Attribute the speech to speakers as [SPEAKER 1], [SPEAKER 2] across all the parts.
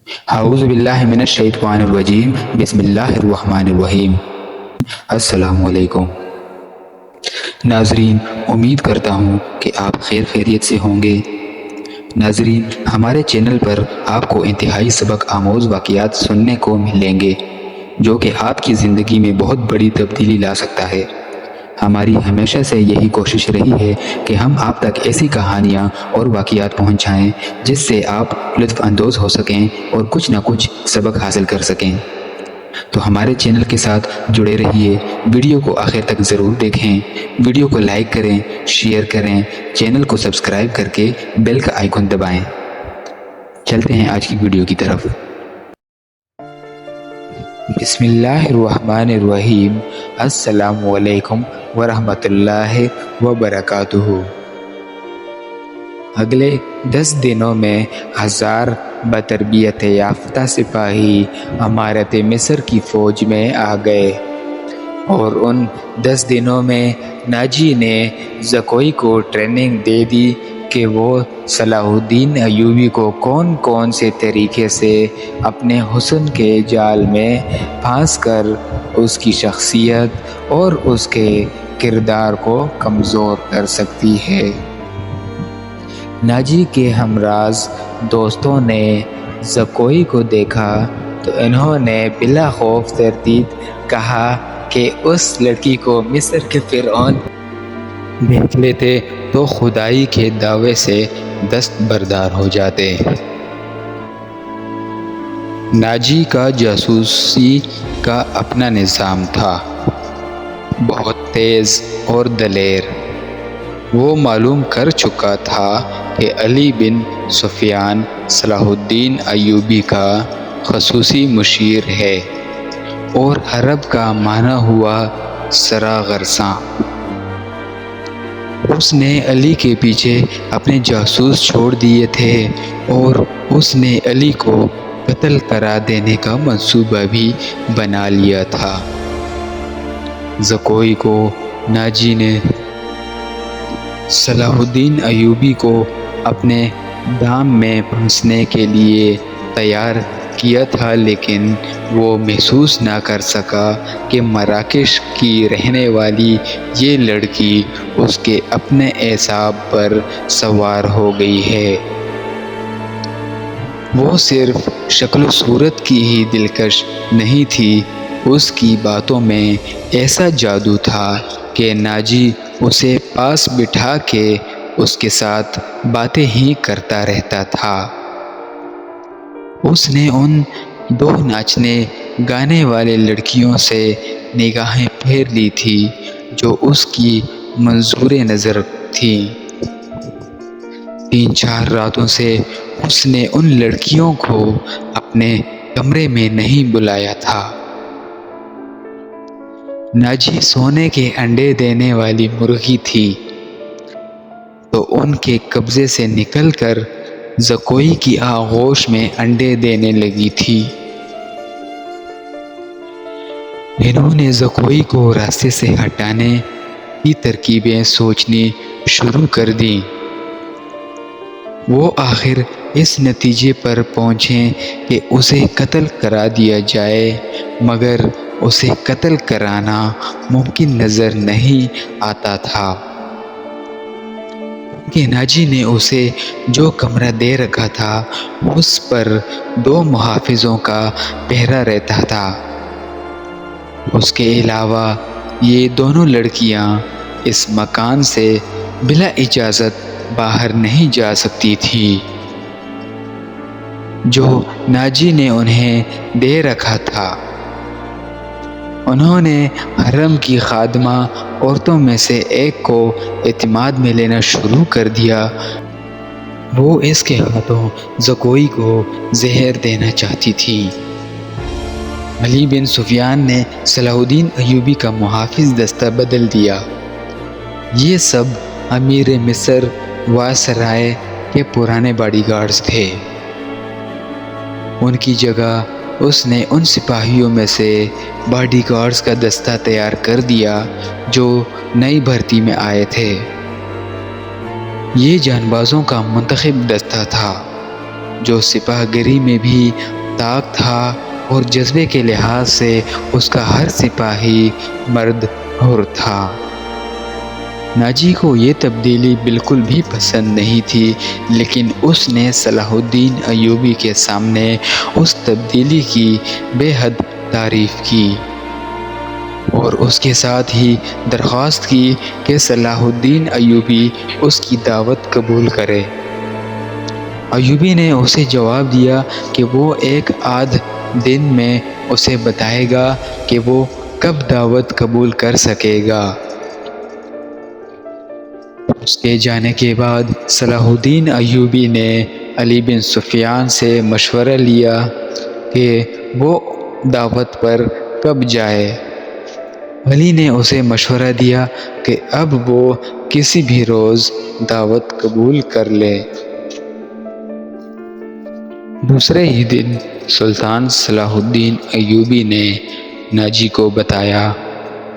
[SPEAKER 1] اعوذ باللہ من الشیطان الرجیم بسم اللہ الرحمن الرحیم۔ السلام علیکم ناظرین، امید کرتا ہوں کہ آپ خیر خیریت سے ہوں گے۔ ناظرین، ہمارے چینل پر آپ کو انتہائی سبق آموز واقعات سننے کو ملیں گے جو کہ آپ کی زندگی میں بہت بڑی تبدیلی لا سکتا ہے۔ ہماری ہمیشہ سے یہی کوشش رہی ہے کہ ہم آپ تک ایسی کہانیاں اور واقعات پہنچائیں جس سے آپ لطف اندوز ہو سکیں اور کچھ نہ کچھ سبق حاصل کر سکیں۔ تو ہمارے چینل کے ساتھ جڑے رہیے، ویڈیو کو آخر تک ضرور دیکھیں، ویڈیو کو لائک کریں، شیئر کریں، چینل کو سبسکرائب کر کے بیل کا آئیکن دبائیں۔ چلتے ہیں آج کی ویڈیو کی طرف۔ بسم اللہ الرحمن الرحیم۔ السلام علیکم ورحمۃ اللہ وبرکاتہ۔ اگلے 10 دنوں میں 1000 بتربیت یافتہ سپاہی امارت مصر کی فوج میں آ گئے، اور ان 10 دنوں میں ناجی نے زکوئی کو ٹریننگ دے دی کہ وہ صلاح الدین ایوبی کو کون کون سے طریقے سے اپنے حسن کے جال میں پھانس کر اس کی شخصیت اور اس کے کردار کو کمزور کر سکتی ہے۔ ناجی کے ہمراز دوستوں نے زکوئی کو دیکھا تو انہوں نے بلا خوف تردید کہا کہ اس لڑکی کو مصر کے فرعون دیکھ لیتے تو خدائی کے دعوے سے دستبردار ہو جاتے۔ ناجی کا جاسوسی کا اپنا نظام تھا، بہت تیز اور دلیر۔ وہ معلوم کر چکا تھا کہ علی بن سفیان صلاح الدین ایوبی کا خصوصی مشیر ہے اور عرب کا مانا ہوا سرا غرساں۔ اس نے علی کے پیچھے اپنے جاسوس چھوڑ دیے تھے اور اس نے علی کو قتل کرا دینے کا منصوبہ بھی بنا لیا تھا۔ زکوئی کو ناجی نے صلاح الدین ایوبی کو اپنے دام میں پھنسنے کے لیے تیار کیا تھا، لیکن وہ محسوس نہ کر سکا کہ مراکش کی رہنے والی یہ لڑکی اس کے اپنے اعصاب پر سوار ہو گئی ہے۔ وہ صرف شکل و صورت کی ہی دلکش نہیں تھی، اس کی باتوں میں ایسا جادو تھا کہ ناجی اسے پاس بٹھا کے اس کے ساتھ باتیں ہی کرتا رہتا تھا۔ اس نے ان 2 ناچنے گانے والے لڑکیوں سے نگاہیں پھیر لی تھی جو اس کی منظور نظر تھیں۔ 3-4 راتوں سے اس نے ان لڑکیوں کو اپنے کمرے میں نہیں بلایا تھا۔ ناجی سونے کے انڈے دینے والی مرغی تھی تو ان کے قبضے سے نکل کر زکوئی کی آغوش میں انڈے دینے لگی تھی۔ انہوں نے زکوئی کو راستے سے ہٹانے کی ترکیبیں سوچنی شروع کر دیں۔ وہ آخر اس نتیجے پر پہنچے کہ اسے قتل کرا دیا جائے، مگر اسے قتل کرانا ممکن نظر نہیں آتا تھا کہ ناجی نے اسے جو کمرہ دے رکھا تھا اس پر 2 محافظوں کا پہرا رہتا تھا۔ اس کے علاوہ یہ دونوں لڑکیاں اس مکان سے بلا اجازت باہر نہیں جا سکتی تھیں جو ناجی نے انہیں دے رکھا تھا۔ انہوں نے حرم کی خادمہ عورتوں میں سے ایک کو اعتماد میں لینا شروع کر دیا۔ وہ اس کے ہاتھوں زکوئی کو زہر دینا چاہتی تھی۔ علی بن سفیان نے صلاح الدین ایوبی کا محافظ دستہ بدل دیا۔ یہ سب امیر مصر وائسرائے کے پرانے باڈی گارڈز تھے۔ ان کی جگہ اس نے ان سپاہیوں میں سے باڈی گارڈز کا دستہ تیار کر دیا جو نئی بھرتی میں آئے تھے۔ یہ جان بازوں کا منتخب دستہ تھا جو سپاہ گری میں بھی طاق تھا اور جذبے کے لحاظ سے اس کا ہر سپاہی مرد حر تھا۔ ناجی کو یہ تبدیلی بالکل بھی پسند نہیں تھی، لیکن اس نے صلاح الدین ایوبی کے سامنے اس تبدیلی کی بے حد تعریف کی اور اس کے ساتھ ہی درخواست کی کہ صلاح الدین ایوبی اس کی دعوت قبول کرے۔ ایوبی نے اسے جواب دیا کہ وہ ایک آدھ دن میں اسے بتائے گا کہ وہ کب دعوت قبول کر سکے گا۔ اس کے جانے کے بعد صلاح الدین ایوبی نے علی بن سفیان سے مشورہ لیا کہ وہ دعوت پر کب جائے۔ علی نے اسے مشورہ دیا کہ اب وہ کسی بھی روز دعوت قبول کر لے۔ دوسرے ہی دن سلطان صلاح الدین ایوبی نے ناجی کو بتایا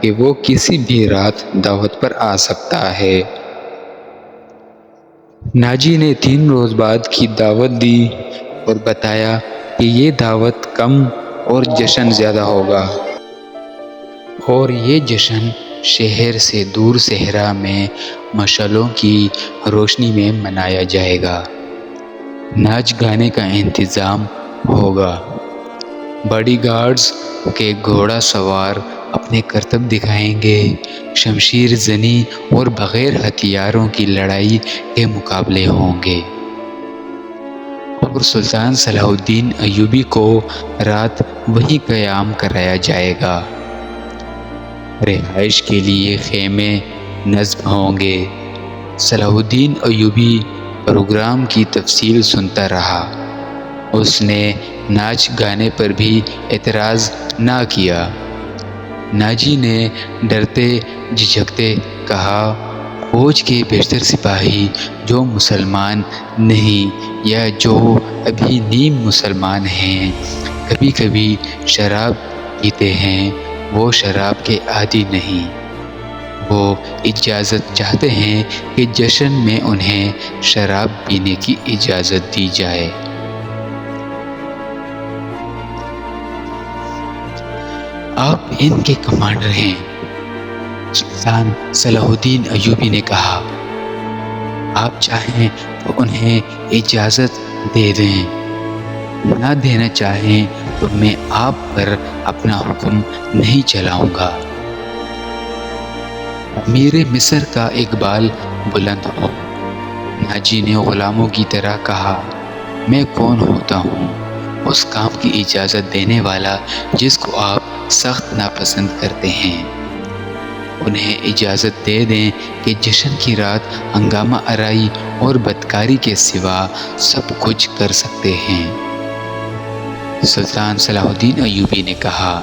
[SPEAKER 1] کہ وہ کسی بھی رات دعوت پر آ سکتا ہے۔ ناجی نے 3 روز بعد کی دعوت دی اور بتایا کہ یہ دعوت کم اور جشن زیادہ ہوگا، اور یہ جشن شہر سے دور صحرا میں مشعلوں کی روشنی میں منایا جائے گا۔ ناچ گانے کا انتظام ہوگا۔ باڈی گارڈز کے گھوڑا سوار اپنے کرتب دکھائیں گے۔ شمشیر زنی اور بغیر ہتھیاروں کی لڑائی کے مقابلے ہوں گے، اور سلطان صلاح الدین ایوبی کو رات وہیں قیام کرایا جائے گا۔ رہائش کے لیے خیمے نصب ہوں گے۔ صلاح الدین ایوبی پروگرام کی تفصیل سنتا رہا۔ اس نے ناچ گانے پر بھی اعتراض نہ کیا۔ ناجی نے ڈرتے جھجکتے کہا، فوج کے بیشتر سپاہی جو مسلمان نہیں یا جو ابھی نیم مسلمان ہیں کبھی کبھی شراب پیتے ہیں۔ وہ شراب کے عادی نہیں۔ وہ اجازت چاہتے ہیں کہ جشن میں انہیں شراب پینے کی اجازت دی جائے۔ آپ ان کے کمانڈر ہیں۔ سلطان صلاح الدین ایوبی نے کہا، آپ چاہیں تو انہیں اجازت دے دیں، نہ دینا چاہیں تو میں آپ پر اپنا حکم نہیں چلاؤں گا۔ امیر مصر کا اقبال بلند ہو۔ ناجی نے غلاموں کی طرح کہا، میں کون ہوتا ہوں اس کام کی اجازت دینے والا جس کو آپ سخت ناپسند کرتے ہیں۔ انہیں اجازت دے دیں کہ جشن کی رات ہنگامہ آرائی اور بدکاری کے سوا سب کچھ کر سکتے ہیں۔ سلطان صلاح الدین ایوبی نے کہا،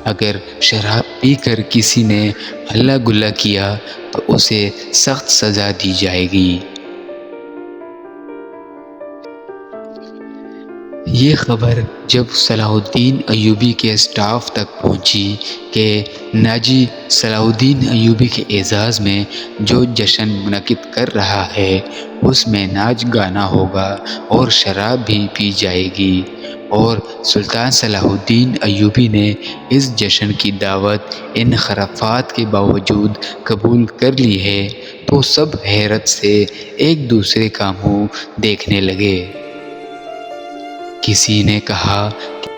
[SPEAKER 1] اگر شراب پی کر کسی نے ہلا گلا کیا تو اسے سخت سزا دی جائے گی۔ یہ خبر جب صلاح الدین ایوبی کے اسٹاف تک پہنچی کہ ناجی صلاح الدین ایوبی کے اعزاز میں جو جشن منعقد کر رہا ہے اس میں ناچ گانا ہوگا اور شراب بھی پی جائے گی، اور سلطان صلاح الدین ایوبی نے اس جشن کی دعوت ان خرافات کے باوجود قبول کر لی ہے، تو سب حیرت سے ایک دوسرے کا منہ دیکھنے لگے۔ کسی نے کہا کہ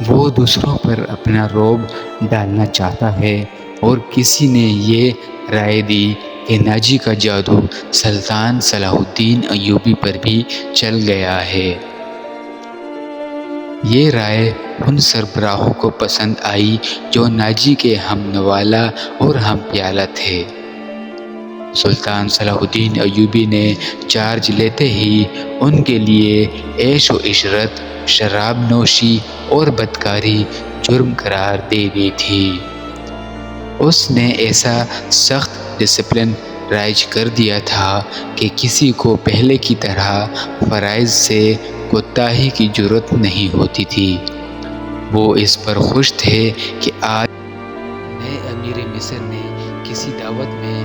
[SPEAKER 1] وہ دوسروں پر اپنا رعب ڈالنا چاہتا ہے، اور کسی نے یہ رائے دی کہ ناجی کا جادو سلطان صلاح الدین ایوبی پر بھی چل گیا ہے۔ یہ رائے ان سربراہوں کو پسند آئی جو ناجی کے ہم نوالہ اور ہم پیالہ تھے۔ سلطان صلاح الدین ایوبی نے چارج لیتے ہی ان کے لیے عیش و عشرت، شراب نوشی اور بدکاری جرم قرار دے دی تھی۔ اس نے ایسا سخت ڈسپلن رائج کر دیا تھا کہ کسی کو پہلے کی طرح فرائض سے کوتاہی کی جرأت نہیں ہوتی تھی۔ وہ اس پر خوش تھے کہ آج نئے امیر مصر نے کسی دعوت میں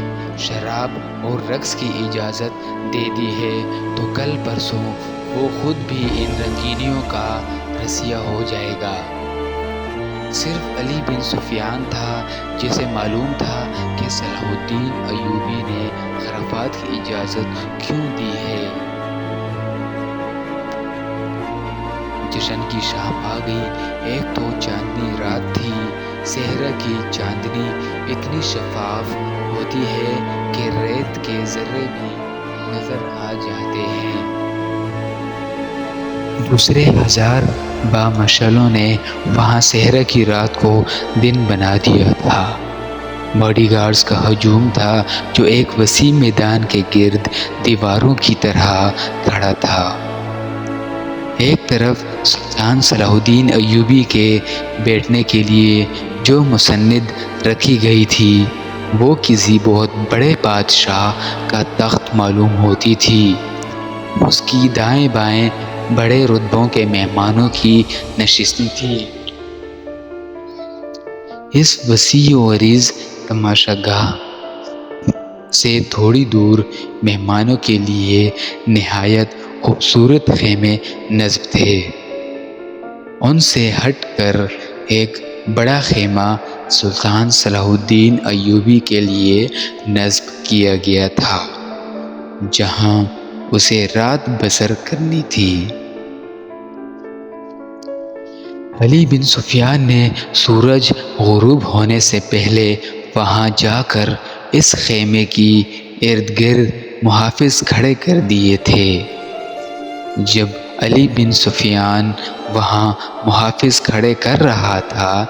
[SPEAKER 1] شراب اور رقص کی اجازت دے دی ہے، تو کل پرسوں وہ خود بھی ان رنگینیوں کا رسیہ ہو جائے گا۔ صرف علی بن سفیان تھا جسے معلوم تھا کہ صلاح الدین ایوبی نے خرافات کی اجازت کیوں دی ہے۔ جشن کی شام آ گئی۔ ایک تو چاندنی رات تھی۔ صحرا کی چاندنی اتنی شفاف ہوتی ہے کہ ریت کے ذرے بھی نظر آ جاتے ہیں۔ دوسرے ہزار بامشعلوں نے وہاں صحرا کی رات کو دن بنا دیا تھا۔ باڈی گارڈز کا ہجوم تھا جو ایک وسیع میدان کے گرد دیواروں کی طرح کھڑا تھا۔ ایک طرف سلطان صلاح الدین ایوبی کے بیٹھنے کے لیے جو مسند رکھی گئی تھی وہ کسی بہت بڑے بادشاہ کا تخت معلوم ہوتی تھی۔ اس کی دائیں بائیں بڑے رتبوں کے مہمانوں کی نشستیں تھیں۔ اس وسیع و عریض تماشا گاہ سے تھوڑی دور مہمانوں کے لیے نہایت خوبصورت خیمے نصب تھے۔ ان سے ہٹ کر ایک بڑا خیمہ سلطان صلاح الدین ایوبی کے لیے نصب کیا گیا تھا جہاں اسے رات بسر کرنی تھی۔ علی بن سفیان نے سورج غروب ہونے سے پہلے وہاں جا کر اس خیمے کی ارد گرد محافظ کھڑے کر دیے تھے۔ جب علی بن سفیان وہاں محافظ کھڑے کر رہا تھا،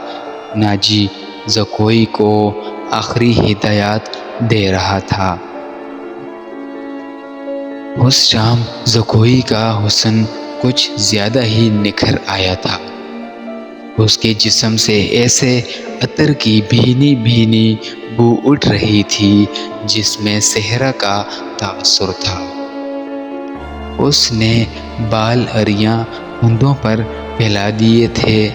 [SPEAKER 1] ناجی زکوئی کو آخری ہدایات دے رہا تھا۔ اس شام زکوئی کا حسن کچھ زیادہ ہی نکھر آیا تھا۔ اس کے جسم سے ایسے عطر کی بھینی بھینی بو اٹھ رہی تھی جس میں صحرا کا تاثر تھا۔ اس نے بال اریاں کندھوں پر پھیلا دیے تھے۔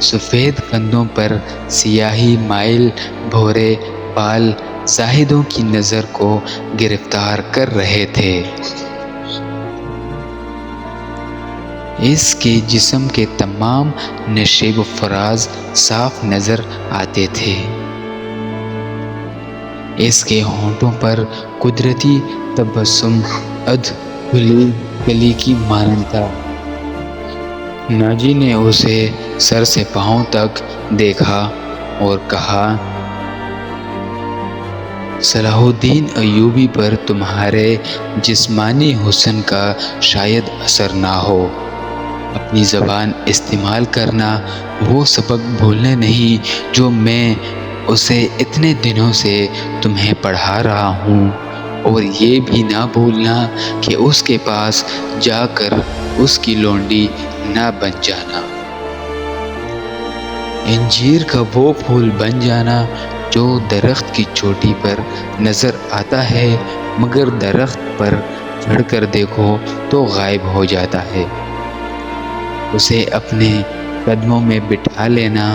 [SPEAKER 1] سفید کندھوں پر سیاہی مائل بھورے بال زاہدوں کی نظر کو گرفتار کر رہے تھے۔ اس کے جسم کے تمام نشیب و فراز صاف نظر آتے تھے۔ اس کے ہونٹوں پر قدرتی تبسم ادھ کلی کی مانند تھا۔ ناجی نے اسے سر سے پاؤں تک دیکھا اور کہا، صلاح الدین ایوبی پر تمہارے جسمانی حسن کا شاید اثر نہ ہو۔ اپنی زبان استعمال کرنا، وہ سبق بھولنا نہیں جو میں اسے اتنے دنوں سے تمہیں پڑھا رہا ہوں، اور یہ بھی نہ بھولنا کہ اس کے پاس جا کر اس کی لونڈی نہ بن جانا۔ انجیر کا وہ پھول بن جانا جو درخت کی چوٹی پر نظر آتا ہے مگر درخت پر چڑھ کر دیکھو تو غائب ہو جاتا ہے۔ اسے اپنے قدموں میں بٹھا لینا۔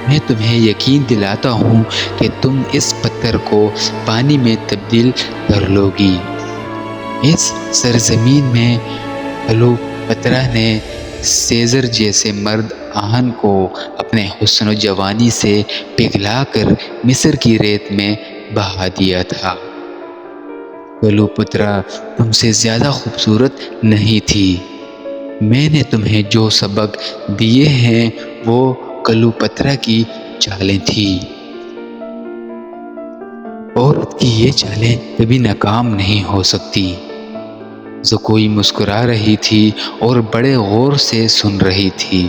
[SPEAKER 1] میں تمہیں یقین دلاتا ہوں کہ تم اس پتھر کو پانی میں تبدیل کر لو گی۔ اس سرزمین میں کلیوپاترا نے سیزر جیسے مرد آہن کو اپنے حسن و جوانی سے پگھلا کر مصر کی ریت میں بہا دیا تھا۔ کلیوپاترا تم سے زیادہ خوبصورت نہیں تھی۔ میں نے تمہیں جو سبق دیے ہیں وہ کلیوپاترا کی چالیں تھیں۔ عورت کی یہ چالیں کبھی ناکام نہیں ہو سکتی۔ زکوئی مسکرا رہی تھی اور بڑے غور سے سن رہی تھی۔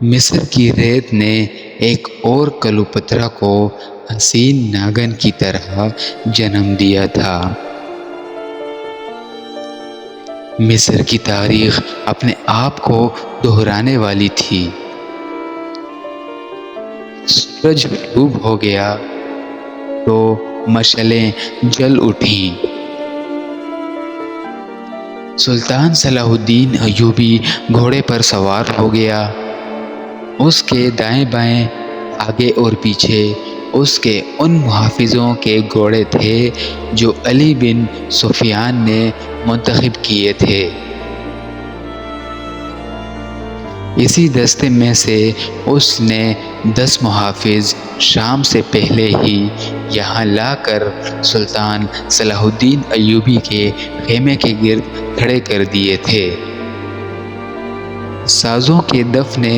[SPEAKER 1] مصر کی ریت نے ایک اور کلیوپاترا کو حسین ناگن کی طرح جنم دیا تھا۔ مصر کی تاریخ اپنے آپ کو دہرانے والی تھی۔ سورج غروب ہو گیا تو مشعلیں جل اٹھیں۔ سلطان صلاح الدین ایوبی گھوڑے پر سوار ہو گیا۔ اس کے دائیں بائیں، آگے اور پیچھے اس کے ان محافظوں کے گھوڑے تھے جو علی بن سفیان نے منتخب کیے تھے۔ اسی دستے میں سے اس نے 10 محافظ شام سے پہلے ہی یہاں لا کر سلطان صلاح الدین ایوبی کے خیمے کے گرد کھڑے کر دیے تھے۔ سازوں کے دف نے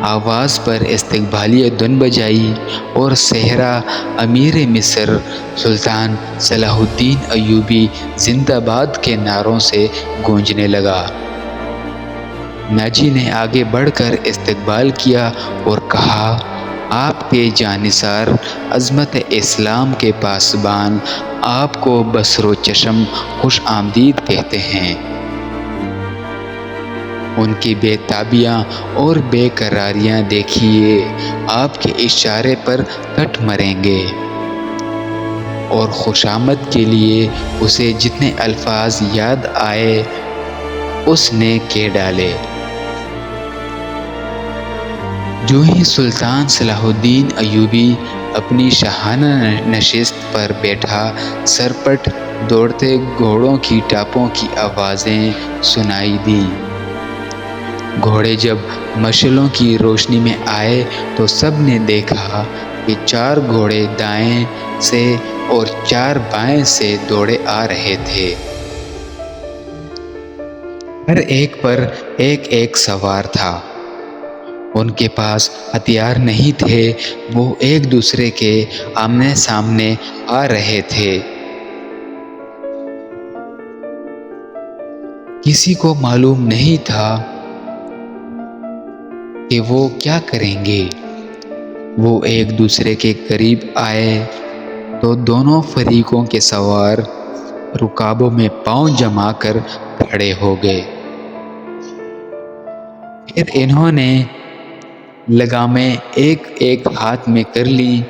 [SPEAKER 1] آواز پر استقبالیہ دھن بجائی اور صحرا امیر مصر سلطان صلاح الدین ایوبی زندہ باد کے نعروں سے گونجنے لگا۔ ناجی نے آگے بڑھ کر استقبال کیا اور کہا، آپ کے جانثار عظمت اسلام کے پاسبان آپ کو بصر و چشم خوش آمدید کہتے ہیں۔ ان کی بے تابیاں اور بے قراریاں دیکھیے آپ کے اشارے پر کٹ مریں گے، اور خوشامد کے لیے اسے جتنے الفاظ یاد آئے اس نے کہہ ڈالے۔ جو ہی سلطان صلاح الدین ایوبی اپنی شاہانہ نشست پر بیٹھا، سرپٹ دوڑتے گھوڑوں کی ٹاپوں کی آوازیں سنائی دیں۔ گھوڑے جب مشعلوں کی روشنی میں آئے تو سب نے دیکھا کہ 4 گھوڑے دائیں سے اور 4 بائیں سے دوڑے آ رہے تھے۔ ہر ایک پر ایک سوار تھا۔ ان کے پاس ہتھیار نہیں تھے، وہ ایک دوسرے کے آمنے سامنے آ رہے تھے۔ کسی کو معلوم نہیں تھا کہ وہ کیا کریں گے۔ وہ ایک دوسرے کے قریب آئے تو دونوں فریقوں کے سوار رکابوں میں پاؤں جما کر کھڑے ہو گئے۔ پھر انہوں نے لگامیں ایک ہاتھ میں کر لی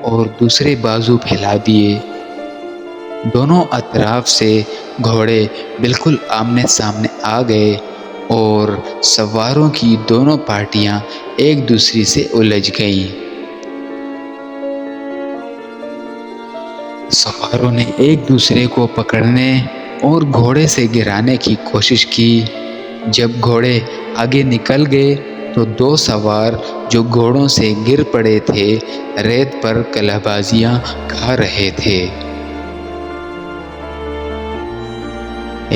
[SPEAKER 1] اور دوسرے بازو پھیلا دیے۔ دونوں اطراف سے گھوڑے بالکل آمنے سامنے آ گئے اور سواروں کی دونوں پارٹیاں ایک دوسری سے الجھ گئیں۔ سواروں نے ایک دوسرے کو پکڑنے اور گھوڑے سے گرانے کی کوشش کی۔ جب گھوڑے آگے نکل گئے تو 2 سوار جو گھوڑوں سے گر پڑے تھے ریت پر کلہ بازیاں کھا رہے تھے۔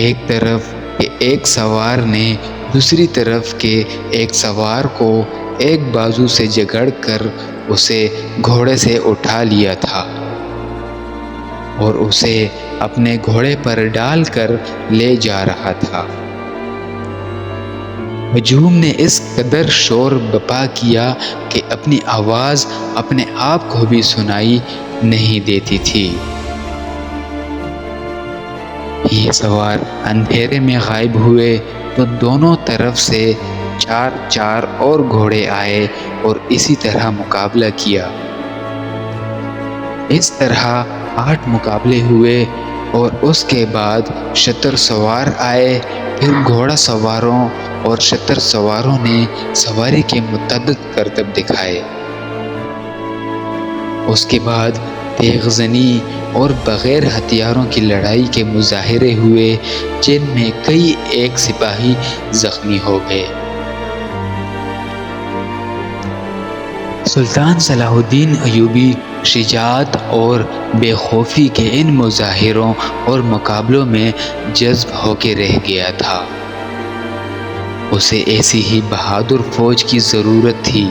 [SPEAKER 1] ایک طرف کے ایک سوار نے دوسری طرف کے ایک سوار کو ایک بازو سے جکڑ کر اسے گھوڑے سے اٹھا لیا تھا اور اسے اپنے گھوڑے پر ڈال کر لے جا رہا تھا۔ ہجوم نے اس قدر شور بپا کیا کہ اپنی آواز اپنے آپ کو بھی سنائی نہیں دیتی تھی۔ یہ سوار اندھیرے میں غائب ہوئے تو دونوں طرف سے 4 اور گھوڑے آئے اور اسی طرح مقابلہ کیا۔ اس طرح 8 مقابلے ہوئے اور اس کے بعد شتر سوار آئے۔ پھر گھوڑا سواروں اور شتر سواروں نے سواری کے متعدد کرتب دکھائے۔ اس کے بعد تیغ زنی اور بغیر ہتھیاروں کی لڑائی کے مظاہرے ہوئے جن میں کئی ایک سپاہی زخمی ہو گئے۔ سلطان صلاح الدین ایوبی شجاعت اور بے خوفی کے ان مظاہروں اور مقابلوں میں جذب ہو کے رہ گیا تھا۔ اسے ایسی ہی بہادر فوج کی ضرورت تھی۔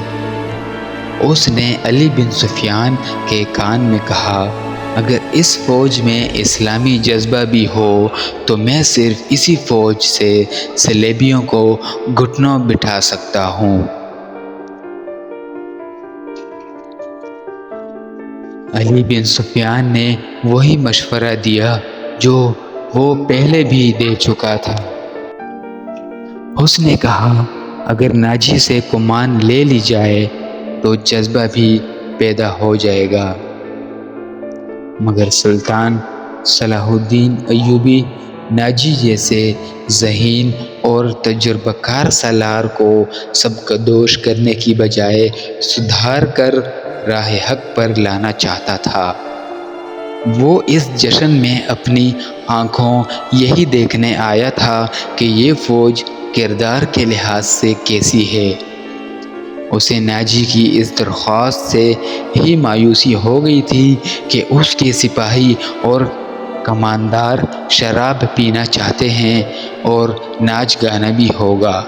[SPEAKER 1] اس نے علی بن سفیان کے کان میں کہا، اگر اس فوج میں اسلامی جذبہ بھی ہو تو میں صرف اسی فوج سے صلیبیوں کو گھٹنوں بٹھا سکتا ہوں۔ علی بن سفیان نے وہی مشورہ دیا جو وہ پہلے بھی دے چکا تھا۔ اس نے کہا، اگر ناجی سے کمان لے لی جائے تو جذبہ بھی پیدا ہو جائے گا، مگر سلطان صلاح الدین ایوبی ناجی جیسے ذہین اور تجربہ کار سالار کو سبکدوش کرنے کی بجائے سدھار کر راہ حق پر لانا چاہتا تھا۔ وہ اس جشن میں اپنی آنکھوں یہی دیکھنے آیا تھا کہ یہ فوج کردار کے لحاظ سے کیسی ہے۔ اسے ناجی کی اس درخواست سے ہی مایوسی ہو گئی تھی کہ اس کے سپاہی اور کماندار شراب پینا چاہتے ہیں اور ناچ گانا بھی ہوگا۔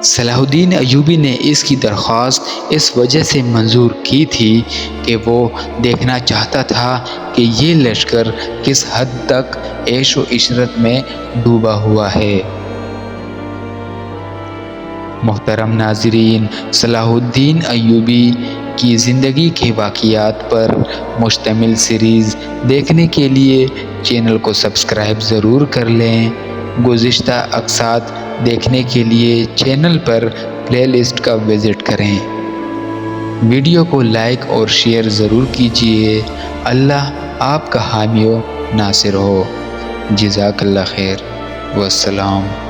[SPEAKER 1] صلاح الدین ایوبی نے اس کی درخواست اس وجہ سے منظور کی تھی کہ وہ دیکھنا چاہتا تھا کہ یہ لشکر کس حد تک عیش و عشرت میں ڈوبا ہوا ہے۔ محترم ناظرین، صلاح الدین ایوبی کی زندگی کے واقعات پر مشتمل سیریز دیکھنے کے لیے چینل کو سبسکرائب ضرور کر لیں۔ گزشتہ اقساط دیکھنے کے لیے چینل پر پلے لسٹ کا وزٹ کریں۔ ویڈیو کو لائک اور شیئر ضرور کیجیے۔ اللہ آپ کا حامی و ناصر ہو۔ جزاک اللہ خیر۔ والسلام۔